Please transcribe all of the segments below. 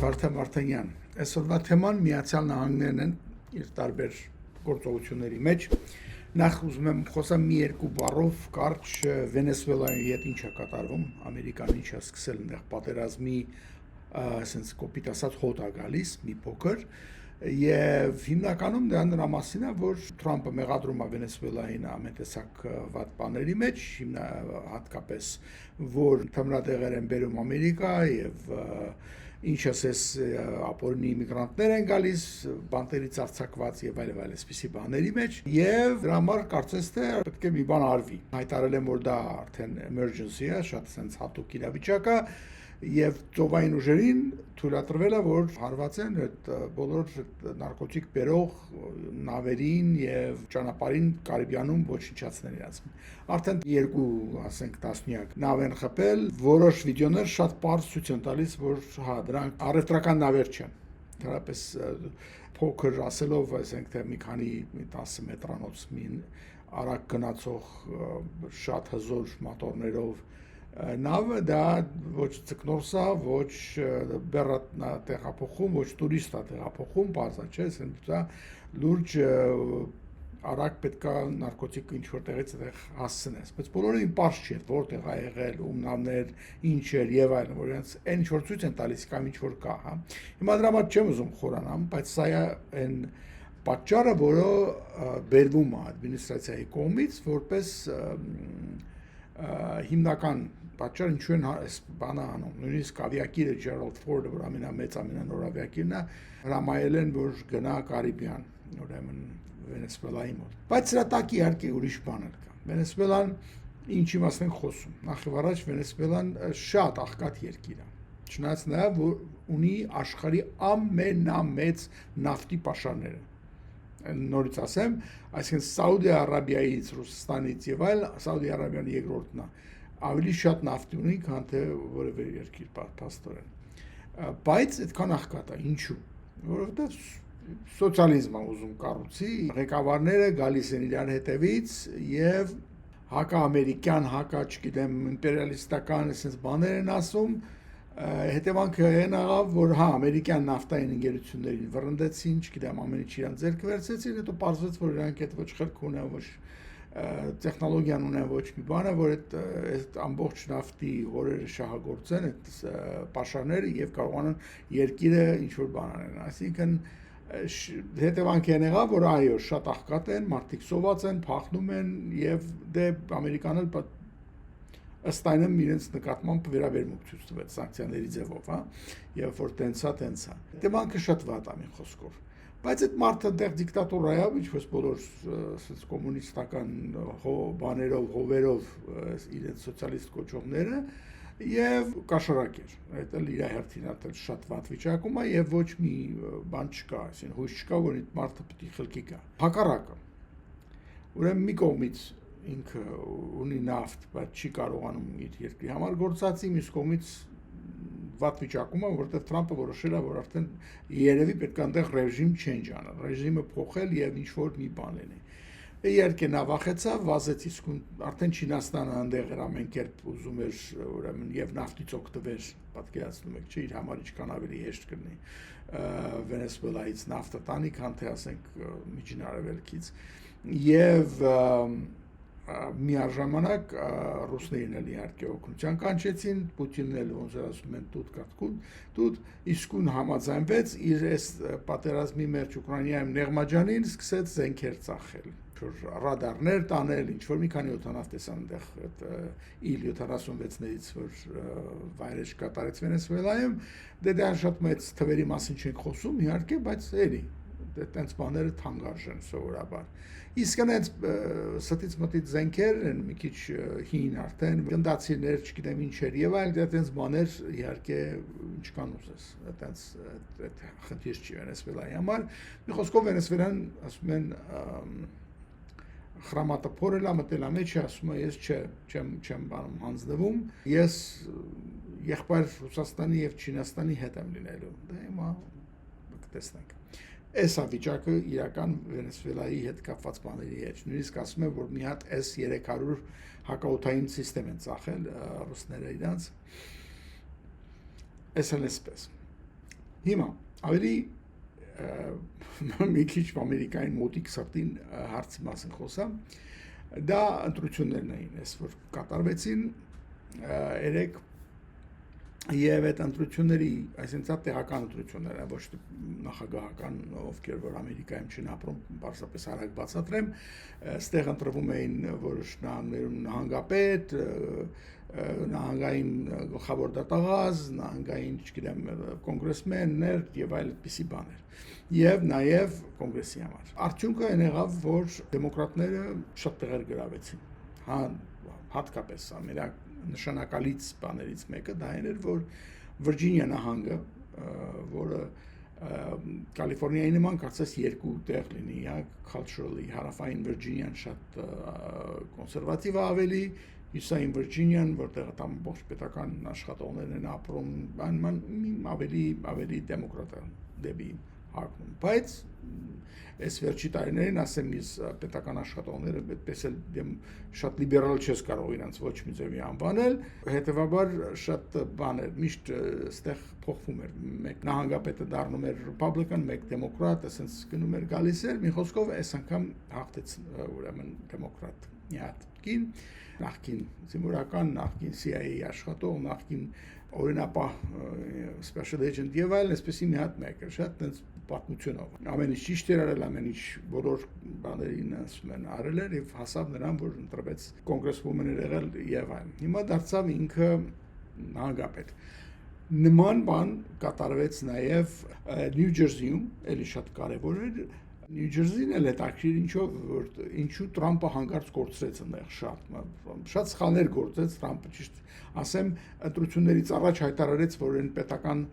Վարդան Վարդանյան, այսօրվա թեման Միացյալ Նահանգներն են իր տարբեր գործողությունների մեջ։ Նախ ուզում եմ խոսամ մի երկու բառով կարճ Վենեսուելայի հետ ինչ է կատարվում, Ամերիկան ինչ է սկսել այնտեղ պատերազմի, ասենց կոպիտ ասած հոտ է գալիս, մի փոքր, եւ հիմնականում դա նրա մասին է, որ Թրամփը մեղադրում է Վենեսուելային ամենտեսակ վատ բաների մեջ, հատկապես որ թմրադեղեր են բերում Ամերիկա եւ ինչ ասես ապօրինի իմիգրանտներ են գալիս, բանտերից արձակված եւ այլ այսպիսի բաների մեջ եւ դրա համար կարծես թե պետք է մի բան արվի։ Հայտարարել եմ, որ դա արդեն emergency է, շատ sense հատուկ իրավիճակ է եւ ծովային ուժերին թույլատրվել է, որ հարվածեն այդ բոլոր նարկոտիկ բերող նավերին եւ ճանապարհին Կարիբյանում ոչնչացնել իրաց։ Արդեն երկու, ասենք, տասնյակ նավ են խփել, որոշ վիդեոներ շատ պարզ ցույց են տալիս, որ հա, դրանք առևտրական նավեր չեն։ Դրապես փոքր ասելով, ասենք, թե մի քանի 10 մետրանոց մին արագ գնացող շատ հզոր մոտորներով նավը դա ոչ ցկնորս է, ոչ բեռատնա տեղափոխում, ոչ տուրիստ է տեղափոխում, բարձա չէ, սա լուրջ արագ պետք է նարկոտիկ ինչ-որ տեղից այդտեղ հասցնես, բայց բոլորին պարզ չի, որտեղ է եղել, ում նավներ, ինչ էր եւ այլն, որ այնց այն ինչ-որ ցույց են տալիս կամ ինչ-որ կա, հա։ Հիմա դրա համար չեմ ուզում խորանամ, բայց սա է այն պատճառը, որը բերվում է ադմինիստրացիայի կողմից, որպես հիմնական պատճառ ինչու են այս բանը անում, նույնիսկ ավիակիրը Ջերալդ Ֆորդը, որ ամենամեծ ամենանոր ավիակիրն է, հրամայել են, որ գնա Կարիբյան, ուրեմն Վենեսուելայի մոտ։ Բայց սրա տակ իհարկե ուրիշ բան էլ կա։ Վենեսուելան ինչի մասին ենք խոսում։ Նախ եւ առաջ Վենեսուելան շատ աղքատ երկիր է։ Չնայած նաեւ որ ունի աշխարհի ամենամեծ նավթի պաշարները։ Նորից ասեմ, այսինքն Սաուդիա Արաբիայից, Ռուսաստանից եւ այլ Սաուդիա Արաբիան երկրորդն է, ավելի շատ նավթ ունի, քան թե որևէ երկիր փաստորեն։ Բայց այդքան աղքատ է, ինչու՞։ Որովհետեւ սոցիալիզմը ուզում կառուցի, ղեկավարները գալիս են իրար հետևից եւ հակաամերիկյան, չգիտեմ, իմպերիալիստական այսպես բաներ են ասում, հետևանքը այն աղավ, որ հա, ամերիկյան նավթային ընկերություններին վռնդեցին, չգիտեմ, ամեն ինչ իրան ձեռք վերցրեցին, հետո պարզվեց, որ իրանք այդ ոչ խելք ունեն, ոչ տեխնոլոգիան ունեն, ոչ մի բանը, որ այդ ամբողջ նավթի հորերը շահագործեն այդ պաշարները եւ կարողանան երկիրը ինչ-որ բան անեն։ Այսինքն հետևանքը այն եղավ, որ այո, շատ աղքատ են, մարդիկ սոված են, փախնում են եւ դե ամերիկան էլ ըստ այնմ իրենց նկատմամբ վերաբերմունք ցույց տվեց սանկցիաների ձևով, հա, եւ որ տենց է։ Հետևանքը շատ վատ է մի խոսքով։ Բայց այդ մարդը դեռ դիկտատորա է, ինչպես բոլոր կոմունիստական բաներով, հովերով իրենց սոցիալիստ կոչողները եւ կաշառակ էր։ Այդ էլ իր հերթին էլ շատ վատ վիճակում է եւ ոչ մի բան չկա, այսինքն հույս չկա, որ այդ մարդը պիտի խելքի գա։ Հակառակը։ Ուրեմն մի կողմից ինքը ունի նավթ, բայց չի կարողանում իր երկրի համար գործածի, մյուս կողմից վատ վիճակում է, որովհետև Թրամփը որոշել է, որ արդեն երևի պետք է այնտեղ ռեժիմ change անել, ռեժիմը փոխել եւ ինչ-որ մի բան լինի։ Իհարկե նա վախեցավ, վազեց իսկ արդեն Չինաստանը այնտեղ էր ամեն կերպ ուզում էր ուրեմն եւ նավթից օգտվել, պատկերացնում եք, չէ, իր համար ինչքան ավելի հեշտ կլինի Վենեսուելայից նավթը տանի, քան թե ասենք Միջին Արևելքից։ Եվ միաժամանակ ռուսներն էլ իհարկե օգնության կանչեցին, Պուտինն էլ ոնց ասում են տուտ, իսկույն համաձայնվեց իր այս պատերազմի մեջ Ուկրաինայում Նեղմաջանին սկսեց զենքեր ծախել, որ ռադարներ տանել, ինչ որ մի քանի օդանավ տեսան այնտեղ այդ Il-76-ներից, որ վայրեջ կատարեց Վենեսուելայում, դա շատ մեծ թվերի մասին չենք խոսում, իհարկե, բայց էլի այդպես բաները թանկարժեն սովորաբար։ Իսկ այնց ստից մտից զենքեր են մի քիչ հին արդեն, գնդացիներ, չգիտեմ ինչեր եւ այլ այդպես բաներ իհարկե ինչքան ուզես, այդպես այդ խնդիր չի Վենեսուելայի համար։ Մի խոսքով Վենեսուելան ասում են խրամատը փորելա մտելա մեջ, ասում է ես չեմ բանում հանձնվում, ես եղբայր Ռուսաստանի եւ Չինաստանի հետ եմ լինելու։ Դա հիմա կտեսնենք։ Այս վիճակը իրական Վենեսուելայի հետ կապված բաների հետ։ Նույնիսկ ասում եմ, որ մի հատ S-300 հակաօդային սիստեմ են ծախել ռուսները իրանց։ Այս էլ էսպես։ Հիմա ավելի մի քիչ Ամերիկային մոտիկ սրտին հարցի մասին խոսամ, դա ընտրություններն էին, այս որ կատարվեցին երեք եւ այդ ընտրությունների, այսինքն տեղական ընտրություններ, ոչ թե նախագահական, ովքեր որ Ամերիկայում չեն ապրում, բարձրապես արագ բացատրեմ, այստեղ ընտրվում էին որոշ նահանգներում նահանգապետ, նահանգային գլխավոր դատախազ, նահանգային, չգիտեմ, կոնգրեսմեններ եւ այլ այդպիսի բաներ։ Եվ նաեւ կոնգրեսի համար։ Արդյունքը այն եղավ, որ դեմոկրատները շատ տեղեր գրավեցին։ Հա, հատկապես ամերիկ նշանակալից բաներից մեկը դա էր, որ Վիրջինիա նահանգը, որը Կալիֆոռնիայի նման կարծես երկու տեղ լինի, հա, culturally հարավային Վիրջինիան շատ կոնսերվատիվ է ավելի, հյուսային Վիրջինիան, որտեղ там ողջ պետական աշխատողներն են ապրում, ավելի դեմոկրատ դեպի հակնում, բայց այս վերջի տարիներին ասեմ ես պետական աշխատողները այդպես էլ շատ լիբերալ չես կարող իրանց ոչ մի ձևի անվանել, հետևաբար շատ բաներ միշտ այստեղ փոխվում էր, մեկ նահանգապետը դառնում էր ռեփուբլիկան, մեկ դեմոկրատ, ասենց գնում էր գալիս էր, մի խոսքով այս անգամ հաղթեց ուրեմն դեմոկրատ մի հատ կին, նախկին զինվորական, նախկին CIA աշխատող, նախկին օրինապահ special agent եւ այլն, այսպեսի մի հատ մեկ էր, շատ տենց պատմությունով։ Ամեն ինչ ճիշտ էր արել, ամեն ինչ բոլոր բաներին ասում են արել էր եւ հասավ նրան, որ ընտրվեց կոնգրեսվոմեն էր եղել եւ այլն։ Հիմա դարձավ ինքը նահանգապետ։ Նման բան կատարվեց նաեւ Նյու Ջերսիում, էլի շատ կարեւոր էր։ Նյու Ջերսին էլ հետաքրիր ինչու Թրամփը հանգարց գործեց այնտեղ շատ սխալներ գործեց Թրամփը, ճիշտ ասեմ, ընտրություններից առաջ հայտարարեց, որ այն պետական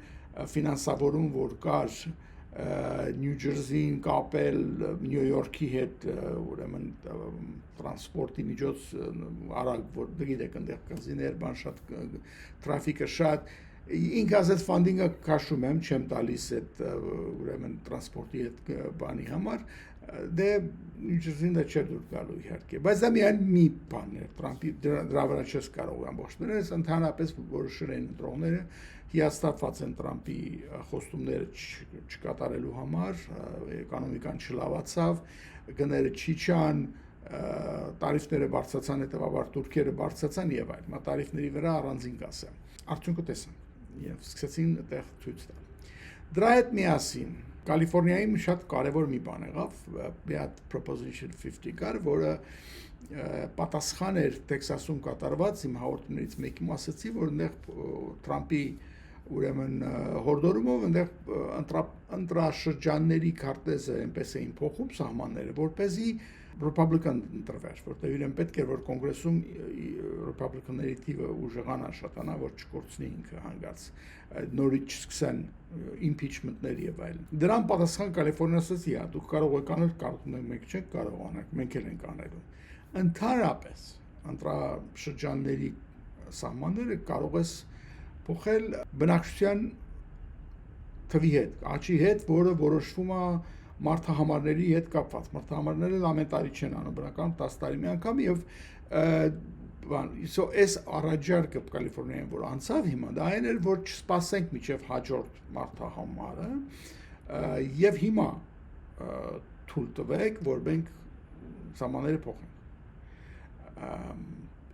ֆինանսավորում, որ կար Նյու Ջերսին կապել Նյու Յորքի հետ, ուրեմն տրանսպորտի միջոց արագ, որ գիտեք, այնտեղ կազիներ, բան շատ տրաֆիկը շատ ինքը ասած ֆանդինգը քաշում եմ, չեմ տալիս այդ ուրեմն տրանսպորտի հետ բանի համար, դե Նյու Ջերսին դա չէր դուր գալու իհարկե, բայց դա միայն մի բան էր, Թրամփի դրա վրա չես կարող ամբողջները, ընդհանրապես որոշել են ընտրողները հիասթափված են Թրամփի խոստումները չկատարելու համար, էկոնոմիկան չլավացավ, գները չիջան, տարիֆները բարձրացան, հետևաբար թուրքերը բարձրացան եւ այլն, տարիֆների վրա առանձին կասեմ։ Արդյունքը տեսան եւ սկսեցին այդտեղ ցույց տալ։ Դրա հետ միասին Կալիֆոռնիայում շատ կարևոր մի բան եղավ, մի հատ Proposition 50 կար, որը պատասխան էր Տեքսասում կատարված իմ հաղորդումներից մեկում ասացի, որ այնտեղ Թրամփի ուրեմն հորդորումով այնտեղ ընտրաշրջանների քարտեզը այնպես էին փոխում սահմանները, որպեսզի Republican ընտրվեր, որտեղ իրեն պետք էր որ կոնգրեսում Republican-ների թիվը ուժեղանա, շատանա, որ չկորցնի ինքը հանգարց, նորից չսկսեն impeachment-ներ եւ այլն։ Դրան պատասխան Կալիֆոռնիան ասաց, «Իա, դուք կարող եք անել, կարող եք, մենք չենք կարող անենք, մենք էլ ենք անելու»։ Ընդհանրապես, ընտրաշրջանների սահմանները կարող ես փոխել բնակչության թվի հետ, աճի հետ, որը որոշվում է մարդահամարների հետ կապված։ Մարդահամարները ամեն տարի չեն անում, բնական 10 տարի մի անգամ եւ այս առաջարկը Կալիֆոռնիայում որ անցավ հիմա դա այն էր որ չսպասենք միջև հաջորդ մարդահամարը եւ հիմա թույլ տվեք որ մենք սահմանները փոխենք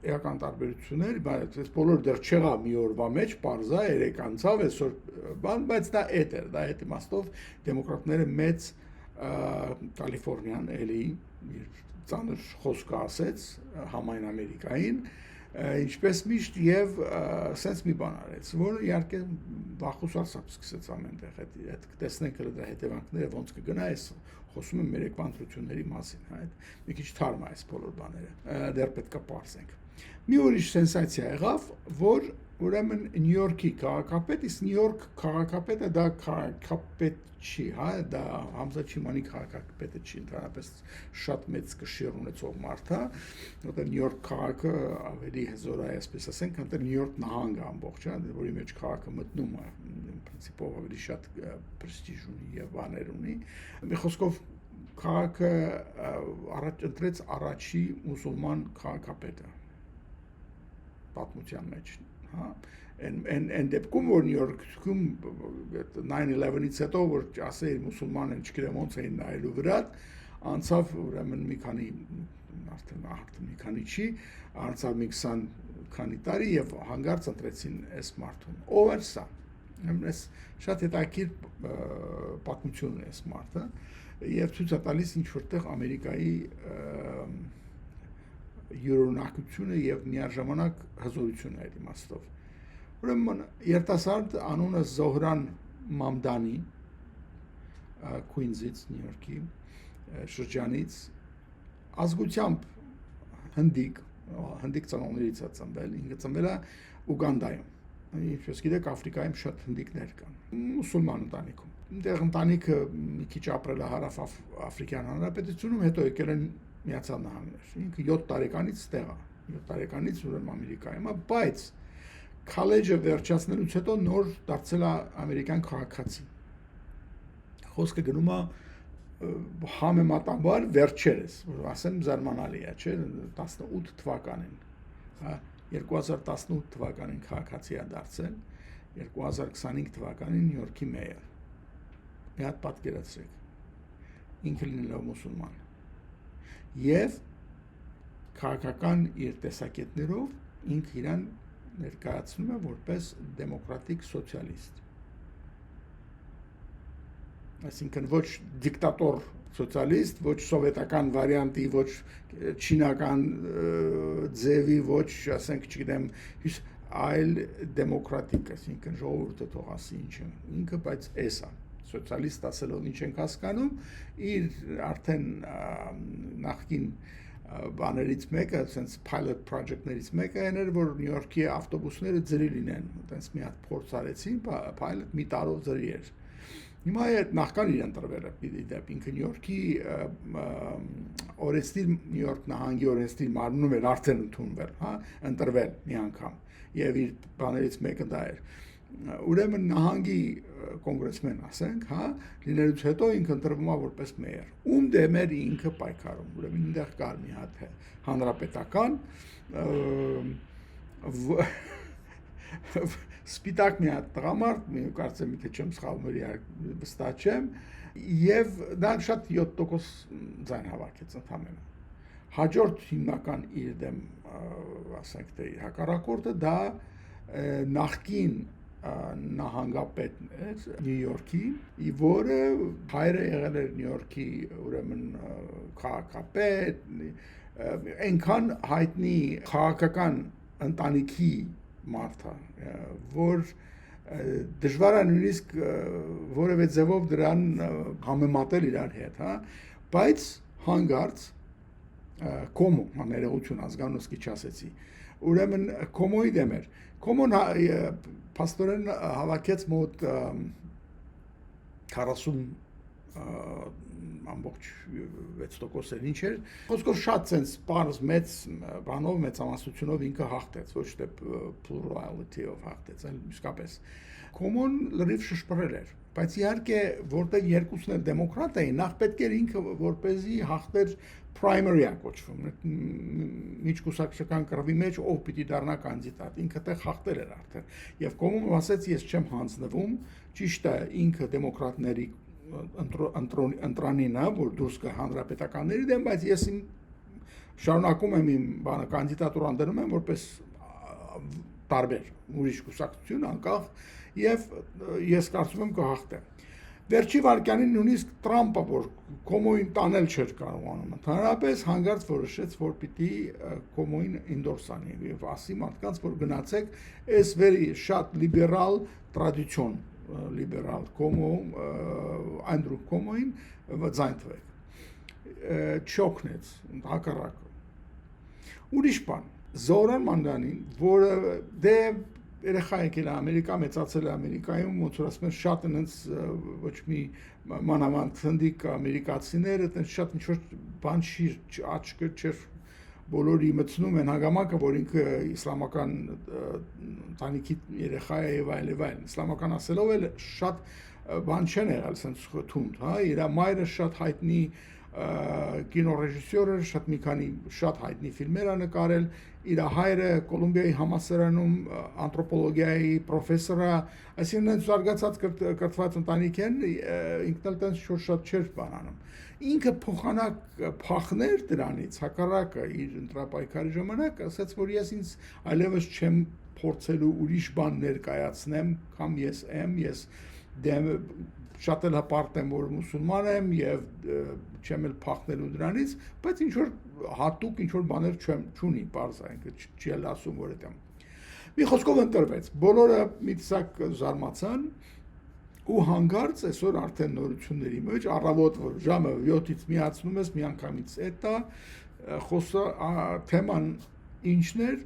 էական տարբերություններ, բայց բոլոր դեռ չեղավ մի օրվա մեջ, պարզա երեք անցավ այսօր բան, բայց դա էդ էր, դա այդ իմաստով դեմոկրատները մեծ Կալիֆոռնիան էլի ծանր խոսք ասեց համայն Ամերիկային, ինչպես միշտ եւ sense մի բան արեց, որը իհարկե վախուսարսափ սկսեց ամենտեղ, այդ տեսնենք դրա հետևանքները ոնց կգնա այս խոսում եմ մեր եկվանտրությունների մասին, այդ մի քիչ թարմ է այս բոլոր բաները, դեռ պետք է պարզենք։ Մի ուրիշ սենսացիա եղավ, որ ուրեմն Նյու Յորքի քաղաքապետ, իսկ Նյու Յորք քաղաքապետը դա քաղաքապետ չի, հա, դա Համզա Չիմանի քաղաքապետը չի, ընդհանրապես շատ մեծ կշիռ ունեցող մարդ է, որտեղ Նյու Յորք քաղաքը ավելի հզոր է, այսպես ասենք, քան Նյու Յորք նահանգը ամբողջ, հա, որի մեջ քաղաքը մտնում է, պրինցիպով ավելի շատ պրեստիժ ունի եւ բաներ ունի։ Մի խոսքով քաղաքը ընտրեց առաջի մուսուլման քաղաքապետը պատմության մեջ, հա, Են դեպքում որ Նյու Յորքում 9/11-ից հետո որ ասեի մուսուլման են չգիտեմ ոնց էին նայելու վրա անցավ ուրեմն մի քանի արդեն մի քանի չի անցավ մի 20 քանի տարի եւ հանգարց ընտրեցին այս մարդուն ով էր սա Ես շատ հետաքրքիր պատմություն է այս մարդը եւ ցույց է տալիս ինչ որտեղ Ամերիկայի յուրօրինակությունը եւ միաժամանակ հզորությունը այդ իմաստով Ուրեմն երիտասարդ անունը Զոհրան Մամդանի Քուինզից Նյու Յորքի շրջանից ազգությամբ հնդիկ ծնողներից է ծնվել ինքը ծնվել է Ուգանդայում Ինչպես գիտեք, Աֆրիկայում շատ հնդիկներ կան, մուսուլման ընտանիքում։ Այնտեղ ընտանիքը մի քիչ ապրել է հարավ Աֆրիկյան Հանրապետությունում, հետո եկել են Միացյալ Նահանգներ։ Ինքը 7 տարեկանից ստեղ է, 7 տարեկանից ուրեմն Ամերիկայում է, բայց քոլեջը վերջացնելուց հետո նոր դարձել է ամերիկյան քաղաքացի։ Խոսքը գնում է համեմատաբար վերջերս, ասեմ զարմանալի է, չէ՞, 18 թվականին, հա 2018 թվականին քաղաքացի է դարձել 2025 թվականին Նյու Յորքի մեյոր մի հատ պատկերացրեք ինքը լինելով մուսուլման եւ քաղաքական իր տեսակետներով ինքը իրան ներկայացնում է որպես դեմոկրատիկ սոցիալիստ այսինքն ոչ դիկտատոր սոցիալիստ, ոչ սովետական վարիանտի, ոչ չինական ձևի, ոչ, ասենք, չգիտեմ, այլ դեմոկրատիկ, այսինքն ժողովուրդը թող ասի ինչ է, ինքը բայց էս է, սոցիալիստ ասելով ինչ ենք հասկանում, իր արդեն նախկին բաներից մեկը, ասենց pilot project-ներից մեկը այն էր, որ Նյու Յորքի ավտոբուսները ձրի լինեն, այտենց մի հատ փորձ արեցին, pilot մի տարով ձրի էր Հիմա այդ նախքան իրեն տրվել է դեպ ինքը Նյու Յորքի օրենսդիր Նյու Յորք նահանգի օրենսդիր մարմնում էր արդեն ընդունվել, հա, ընտրվել մի անգամ եւ իր բաներից մեկը դա էր։ Ուրեմն նահանգի կոնգրեսմեն ասենք, հա, լինելուց հետո ինքը ընտրվում է որպես մեյոր։ Ում դեմ էր ինքը պայքարում։ Ուրեմն այնտեղ կար մի հատ հանրապետական Սպիտակ մի հատ տղամարդ, կարծեմ թե չեմ սխալվում, վստահ չեմ, եւ դա շատ 7% ձայն հավաքեց ընդհանրապես։ Հաջորդ հիմնական իր դեմ, ասենք թե հակառակորդը դա նախկին նահանգապետն էր Նյու Յորքի, որը հայրը եղել էր Նյու Յորքի ուրեմն քաղաքապետ, այնքան հայտնի քաղաքական ընտանիքի մարդը, որ դժվար է նույնիսկ որևէ ձևով դրան համեմատել իրար հետ, հա, բայց հանգարց կոմո, ներողություն ազգանոսկի չասեցի, ուրեմն կոմոյի դեմ էր, կոմոն պաստորեն հավաքեց մոտ 40 ամբողջ 6% էր ինչ էր, խոսքով շատ ցենց բարձ մեծ բանով մեծամասնությունով ինքը հաղթեց, ոչ թե plurality-ով հաղթեց, այլ իսկապես։ Կոմոն լրիվ շշպրել էր, բայց իհարկե որտեղ երկուսն էլ դեմոկրատ էին, նախ պետք էր ինքը որպեսզի հաղթեր primary-ը կոչվում, միջկուսակցական կռվի մեջ ով պիտի դառնա կանդիդատ, ինքը տեղ հաղթել էր արդեն։ Եվ Կոմոն ասաց ես չեմ հանձնվում, ճիշտ է ինքը դեմոկրատների ընտրանին է, որ դուրս կա հանրապետականների դեմ, բայց ես իմ շարունակում եմ իմ բանը կանդիդատուրան դնում եմ որպես տարբեր ուրիշ կուսակցություն անկախ եւ ես կարծում եմ կհաղթեմ։ Վերջի վարքյանին նույնիսկ Տրամպը, որ Կոմոյին տանել չէր կարողանում, ընդհանրապես հանգարց որոշեց, որ պիտի Կոմոյին ինդորս անի եւ ասի մարդկանց, որ գնացեք այս վերի շատ լիբերալ տրադիցիոն լիբերալ Կոմո Անդրու Կոմոին ձայն թվեք չօգնեց հակառակը ուրիշ բան Զորան Մանդանին որը դե երեխա եկել է Ամերիկա մեծացել է Ամերիկայում ոնց որ ասում են շատ այնց ոչ մի մանավանդ հնդիկ ամերիկացիներ այդպես շատ ինչ որ բան չի աչքը չէր բոլորի մտցնում են հագամակը, որ ինքը իսլամական ընտանիքի երեխա է եւ այլ, իսլամական ասելով էլ շատ բան չեն եղել, sense թունդ, հա, իր մայրը շատ հայտնի կինոռեժիսոր էր, շատ մի քանի շատ հայտնի ֆիլմեր ա նկարել, իր հայրը Կոլումբիայի համալսարանում անթրոպոլոգիայի պրոֆեսոր է, այսինքն զարգացած կրթված ընտանիք են, ինքն էլ տենց շատ չէր բանանում։ Ինքը փոխանակ փախներ դրանից, հակառակը իր ընտրապայքարի ժամանակ ասաց, որ ես ինձ այլևս չեմ փորձելու ուրիշ բան ներկայացնեմ, կամ ես դեմ շատ էլ հպարտ եմ, որ մուսուլման եմ եւ չեմ էլ փախնելու դրանից, բայց ինչ որ հատուկ ինչ որ բաներ չունի, բարձ այնքը չի էլ ասում, որ դա։ Մի խոսքով ընտրվեց, բոլորը մի տեսակ զարմացան ու հանգարց այսօր արդեն նորությունների մեջ առավոտ որ ժամը 7-ից միացնում ես միանգամից էտա թեման ինչն էր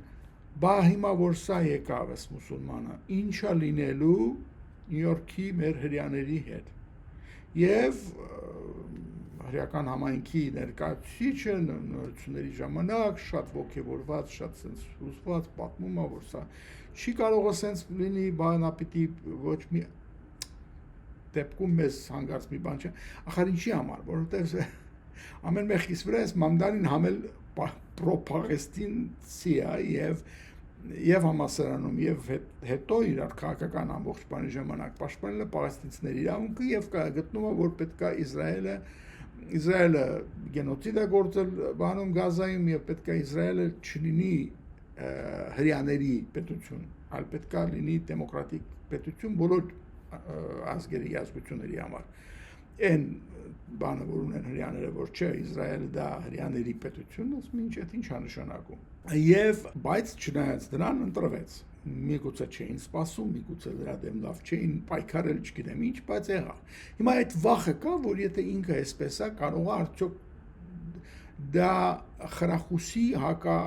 բա հիմա որ սա եկավ էս մուսուլմանը ինչա լինելու Նյու Յորքի մեր հрьяաների հետ եւ հրեական համայնքի ներկայացուցիչը նորությունների ժամանակ շատ ողջավորված շատ sense հուսված պատմում է որ սա չի կարող sense լինի բանապիտի ոչ մի դեպքում մեզ հանգարց մի բան չէ, ախր ինչի համար, որովհետև ամեն մեղքից վրա էս մամդանին համել պրոպագեստինցի է եւ համասարանում եւ հետո իրար քաղաքական ամբողջ բանի ժամանակ պաշտպանել է պաղեստինցիների իրավունքը եւ գտնում է որ պետքա Իսրայելը գենոցիդ է գործել բանում Գազայում եւ պետքա Իսրայելը չլինի հрьяաների պետություն, այլ պետքա լինի դեմոկրատիկ պետություն բոլոր ազգերի ազգությունների համար այն բանը որ ունեն հрьяաները որ չէ Իսրայելը դա հрьяաների պետություն ասում ինչ այդ ինչա նշանակում եւ բայց չնայած դրան ընտրվեց միգուցե չէին սպասում միգուցե դրա դեմ լավ չէին պայքարել չգիտեմ ինչ բայց եղա հիմա այդ վախը կա որ եթե ինքը այսպես է կարող է արդյոք դա խրախուսի հակա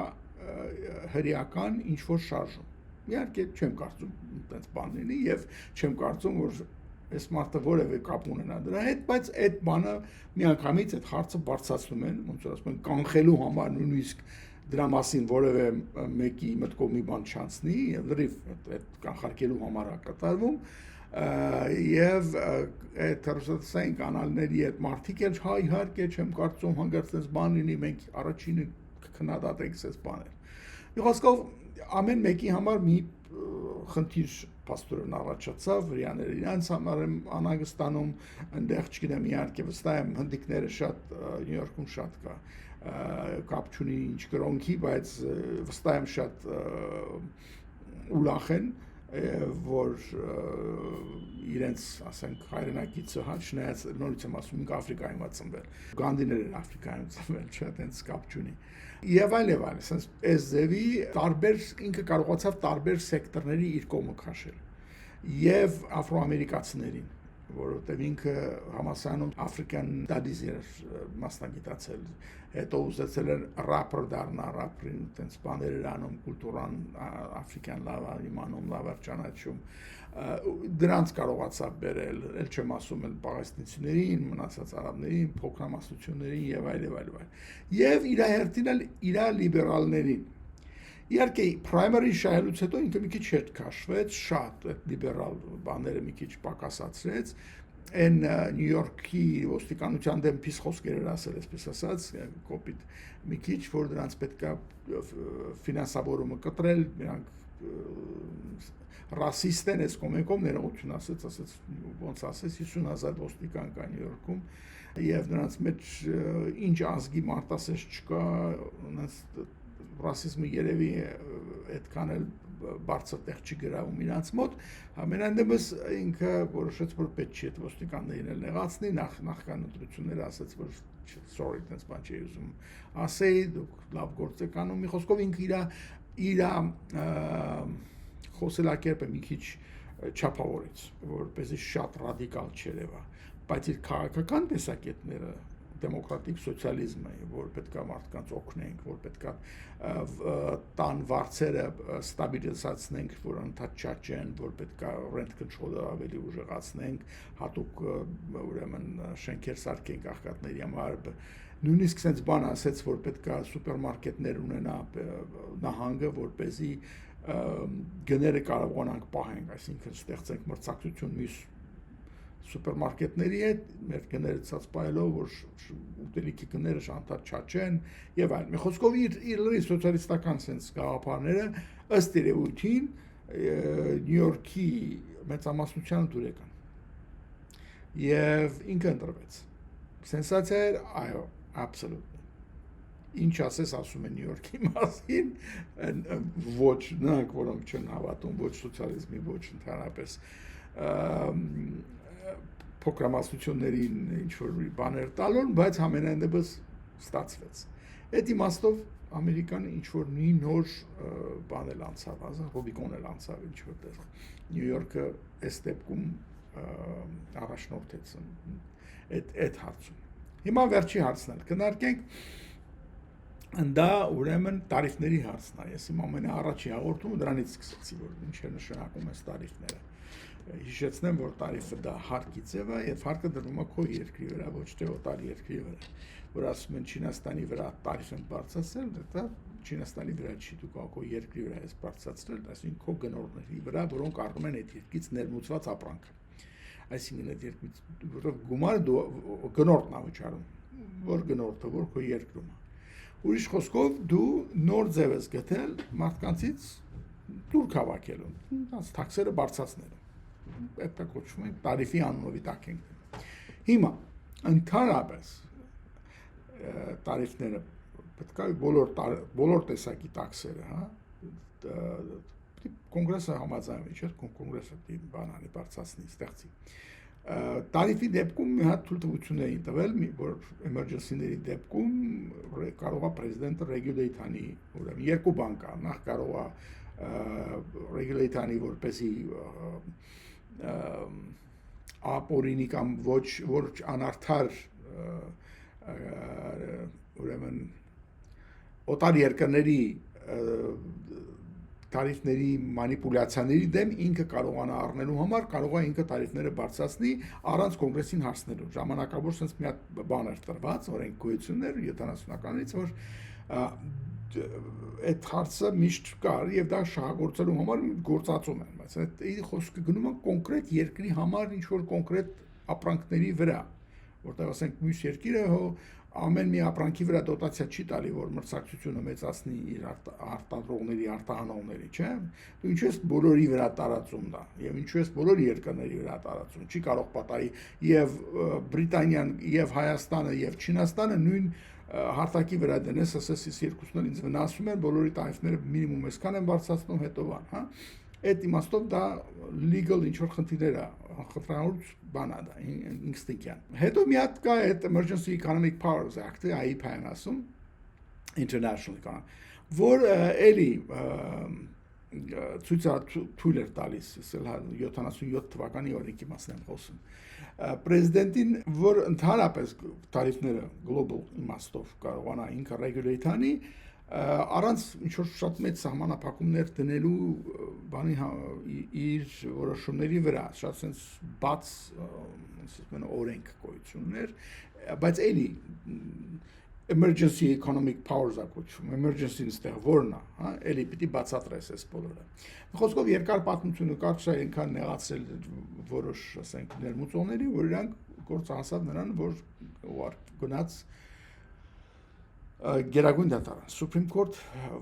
հրեական ինչ որ շարժում իհարկե չեմ կարծում այդպես բան լինի եւ չեմ կարծում որ այս մարդը որևէ կապ ունենա դրա հետ բայց այդ բանը միանգամից այդ հարցը բարձրացնում են ոնց որ ասում են կանխելու համար նույնիսկ դրա մասին որևէ մեկի մտքով մի բան չանցնի եւ լրիվ այդ կանխարկելու համար է կատարվում եւ այդ հրոսային կանալների այդ մարդիկ էլ հայ իհարկե չեմ կարծում հանգարց այս բան լինի մենք առաջինը քննադատենք այս բաներ Իհոսքով ամեն մեկի համար մի խնդիր պաստորեն առաջացավ հрьяաները իրանց համար եմ անհանգստանում այնտեղ չգիտեմ իհարկե վստահ եմ հնդիկները շատ Նյու Յորքում շատ կա կապ չունի ինչ կրոնքի բայց վստահ եմ շատ ուրախ են որ իրենց ասենք հայրենակիցը չնայած նորից եմ ասում ինք Աֆրիկայում է ծնվել Գանդիներն Աֆրիկայում ծնվել չէ այդպես կապ չունի եւ այլ ասես այս ձևի տարբեր ինքը կարողացավ տարբեր սեկտորների իր կողմը քաշել եւ աֆրոամերիկացիներին որովհետեւ ինքը համասարանում African Studies էր մասնագիտացել հետո ուզեցել էր ռապեր դառնա ռապերին այդպես բաներ էր անում կուլտուրան աֆրիկյան լավ իմանում լավ ճանաչում դրանց կարողացավ բերել ել չեմ ասում էլ պաղեստինցիներին մնացած արաբներին փոքրամասնություններին եւ այլ եւ իր հերթին էլ իր լիբերալներին իհարկե primary շահելուց հետո ինքը մի քիչ հետ քաշվեց շատ այդ լիբերալ բաները մի քիչ պակասացրեց այն Նյու Յորքի ոստիկանության դեմ փիս խոսքեր էր ասել այսպես ասած կոպիտ մի քիչ որ դրանց պետքա ֆինանսավորումը կտրել նրանք ռասիստ են այս կոմեկով ներողություն ասեց ոնց ասես 50,000 ոստիկան կա Նյու Յորքում եւ նրանց մեջ ինչ ազգի մարտասես չկա նրանց ռասիզմը երևի այդքան էլ բարձր տեղ չի գրավում իրանց մոտ ամենանդեպս ինքը որոշեց որ պետք չի այդ ոստիկաններին էլ նեղացնի նախքան ընտրությունները ասաց որ sorry դες բան չի ուզում ասեի դուք լավ գործ եք անում մի խոսքով ինքը իր խոսելակերպը մի քիչ չափավորեց որպեսզի շատ ռադիկալ չերևա բայց իր քաղաքական տեսակետները դեմոկրատիկ սոցիալիզմը որ պետքա մարդկանց օգնենք որ պետքա տան վարձերը ստաբիլիզացնենք որ ընդհանուր չաճեն որ պետքա rent control-ը ավելի ուժեղացնենք հատուկ ուրեմն շենքեր սարքենք աղքատների համար նույնիսկ sense բան ասեց որ պետքա սուպերմարկետներ ունենա նահանգը որպեսզի գները կարողանանք պահենք այսինքն ստեղծենք մրցակցություն մյուս սուպերմարկետների հետ, մեր գները ցածպայելով, որ ուտելիքի գները շանտար չաչեն եւ այլն։ Մի խոսքով իր սոցիալիստական sense գաղափարները ըստ երևույթին Նյու Յորքի մեծամասնության դուր եկան։ Եվ ինքը ընտրվեց։ Սենսացիա էր, այո, absolutely։ Ինչ ասես ասում են Նյու Յորքի մասին, ոչ նրանք, որոնք չեն հավատում ոչ սոցիալիզմի, ոչ ընդհանրապես փոքրամասնություններին ինչ-որ բաներ տալուն, բայց ամենայն դեպս ստացվեց։ Այդ իմաստով Ամերիկան ինչ-որ մի նոր բան էլ անցավ, Ռուբիկոն էլ անցավ ինչ-որ տեղ։ Նյու Յորքը այս դեպքում առաջնորդեց այդ հարցում։ Հիմա վերջի հարցն էլ կնարկենք, դա ուրեմն տարիֆների հարցն է։ Ես իմ ամենաառաջի հաղորդումը դրանից սկսեցի, որ ինչ է նշանակում այս տարիֆները։ Հիշեցնեմ, որ տարիֆը դա հարկի ձև է, եւ հարկը դրվում է քո երկրի վրա, ոչ թե օտար երկրի վրա։ Որ ասում են Չինաստանի վրա տարիֆ են բարձրացրել, դա Չինաստանի վրա չի, դու քո երկրի վրա ես բարձրացրել, այսինքն քո գնորդների վրա, որոնք առնում են այդ երկրից ներմուծված ապրանքը։ Այսինքն այդ երկրից որով գումար գնորդն է վճարում, որ գնորդը, որ քո երկրում է։ Ուրիշ խոսքով դու նոր ձև ես գտել մարդկանցից դուր քաղաքելու, դրանց տաքսերը բարձրացնելու։ Դա կոչվում է տարիֆի անունով տակ ենք։ Հիմա ընդհանրապես տարիֆները պետք է բոլոր տեսակի տաքսերը, հա, կոնգրեսը համաձայնվի, չէ՞, կոնգրեսը բան անի բարձրացնի, ստեղծի։ Տարիֆի դեպքում մի հատ թույլտվություն էին տվել, որ emergency-ների դեպքում կարող է պրեզիդենտը regulate անի, ուրեմն երկու բան կա, նախ կարող է regulate անի, որպեսզի ապօրինի կամ ոչ անարդար ուրեմն օտար երկրների տարիֆների մանիպուլյացիաների դեմ ինքը կարողանա առնելու համար կարող է ինքը տարիֆները բարձրացնի առանց կոնգրեսին հասնելու։ Ժամանակավոր sense մի հատ բան էր տրված, օրենք գոյություններ 70-ականից, որ այդ հարցը միշտ կար եւ դա շահագործելու համար գործածում են, բայց այդ խոսքը գնում է կոնկրետ երկրի համար ինչ որ կոնկրետ ապրանքների վրա, որտեղ ասենք մյուս երկիրը ամեն մի ապրանքի վրա դոտացիա չի տալի, որ մրցակցությունը մեծացնի իր արտադրողների, արտահանողների, չէ՞։ Դու ինչու ես բոլորի վրա տարածում դա, եւ ինչու ես բոլոր երկրների վրա տարածում, չի կարող պատահի եւ Բրիտանիան, եւ Հայաստանը, եւ Չինաստանը նույն հարթակի վրա դնես, ասես երկուսն էլ ինձ վնասում են, բոլորի տարիֆները մինիմում այսքան են բարձրացնում, հետո բան, հա։ Այդ իմաստով դա legal ինչ-որ խնդիրներ է, խնդրանոց բան է դա, ինստինկտյան։ Հետո մի հատ կա այդ Emergency Economic Powers Act-ը, AEPA-ն ասում, International Economic, որ էլի ցույց էր տալիս 77 թվականի օրենքի մասն եմ խոսում։ Պրեզիդենտին, որ ընդհանրապես տարիֆները global իմաստով կարողանա ինքը regulate անի, առանց ինչ-որ շատ մեծ սահմանափակումներ դնելու բանի իր որոշումների վրա, շատ sense բաց օրենք գոյություններ, բայց էլի emergency economic powers ակոչվում, emergency-ն ստեղ որն է, հա, էլի պիտի բացատրես այս բոլորը։ Խոսքով երկար պատմությունը կար, չէ, այնքան նեղացրել որոշ, ասենք, ներմուծողների, որ իրանք գործը հասավ նրան, որ գնաց Գերագույն դատարան, Supreme Court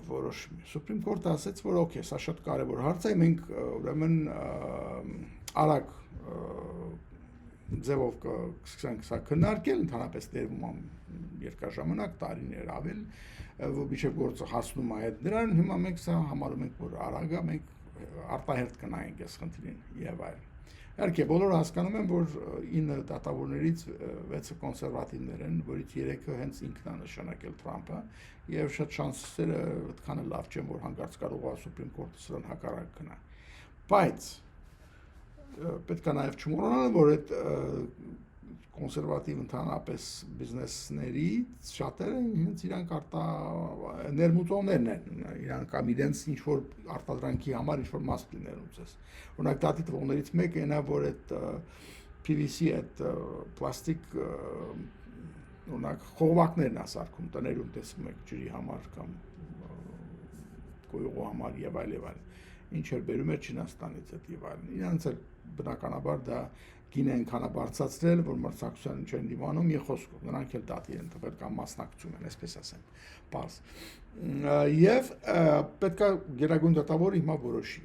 որոշում։ Supreme Court-ը ասաց, որ օքեյ, սա շատ կարևոր հարց է, մենք ուրեմն արագ ձևով կսկսենք սա քննարկել, ընդհանրապես տևում է երկար ժամանակ, տարիներ ավել, որ մինչև գործը հասնում է այդ դրան, հիմա մենք սա համարում ենք, որ արագ է, մենք արտահերթ կնայենք այս խնդրին եւ այլն։ Իհարկե, բոլորը հասկանում են, որ 9 դատավորներից 6-ը կոնսերվատիվներ են, որից 3-ը հենց ինքն է նշանակել Թրամփը, եւ շատ շանսերը այդքան էլ լավ չեն, որ հանկարծ կարող է Supreme Court-ը սրան հակառակ գնա։ Բայց պետք է նաեւ չմոռանալ, որ այդ կոնսերվատիվ ընդհանրապես բիզնեսներից շատերը հենց իրանք ներմուծողներն են, իրանք կամ իրենց ինչ-որ արտադրանքի համար ինչ-որ մաս ներմուծես։ Օրինակ դատի տվողներից մեկը այնա, որ այդ PVC այդ պլաստիկ օրինակ խողովակներն է սարքում տներում տեսնում եք ջրի համար կամ գոյողու համար եւ այլ եւ այլ։ ինչ էր բերում էր Չինաստանից եւ այլն։ Իրանց էլ բնականաբար դա գինը այնքան բարձրացրել, որ մրցակցության չեն դիմանում եւ խոսքով նրանք էլ դատի են տվել կամ մասնակցում են, այսպես ասեմ, բաց։ Եվ պետքա գերագույն դատավորը հիմա որոշի։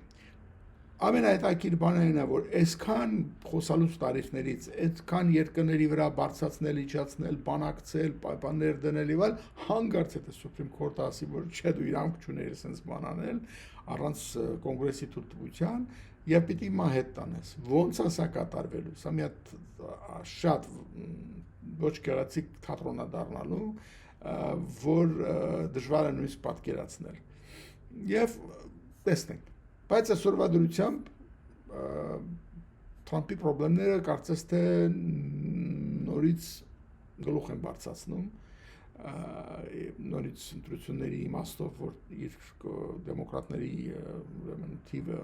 Ամենահետաքրքիր բանը այն է, որ այսքան խոսալուց տարիքներից, այդքան երկրների վրա բարձրացնել, իջացնել, բանակցել, պայմաններ դնել եւ այլ, հանգարց հետո Supreme Court-ը ասի, որ չէ, դու իրանք չուներ sense բան անել, առանց կոնգրեսի թույլտվության եւ պիտի մա հետ տանես։ Ոնց է սա կատարվելու։ Սա մի հատ շատ ոչ գեղեցիկ թատրոն է դառնալու, որ դժվար է նույնիսկ պատկերացնել։ Եվ տեսնենք։ Բայց այսօրվա դրությամբ Թրամփի խնդիրները կարծես թե նորից գլուխ են բարձրացնում, նորից ընտրությունների իմաստով, որ իր դեմոկրատների ուրեմն թիվը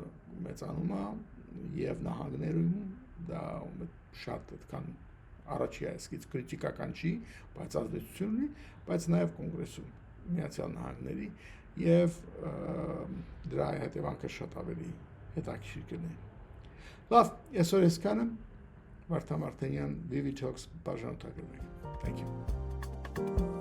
մեծանում է եւ նահանգներում դա շատ այդքան առաջի այսքից քրիտիկական չի, բայց ազդեցություն ունի, բայց նաեւ կոնգրեսում Միացյալ Նահանգների եւ դրա հետևանքը շատ ավելի հետաքրքիր կլինի։ Լավ, այսօր այսքանը Վարդան Մարտիրոսյան, Vivi Talks բաժանորդագրվի։ Thank you.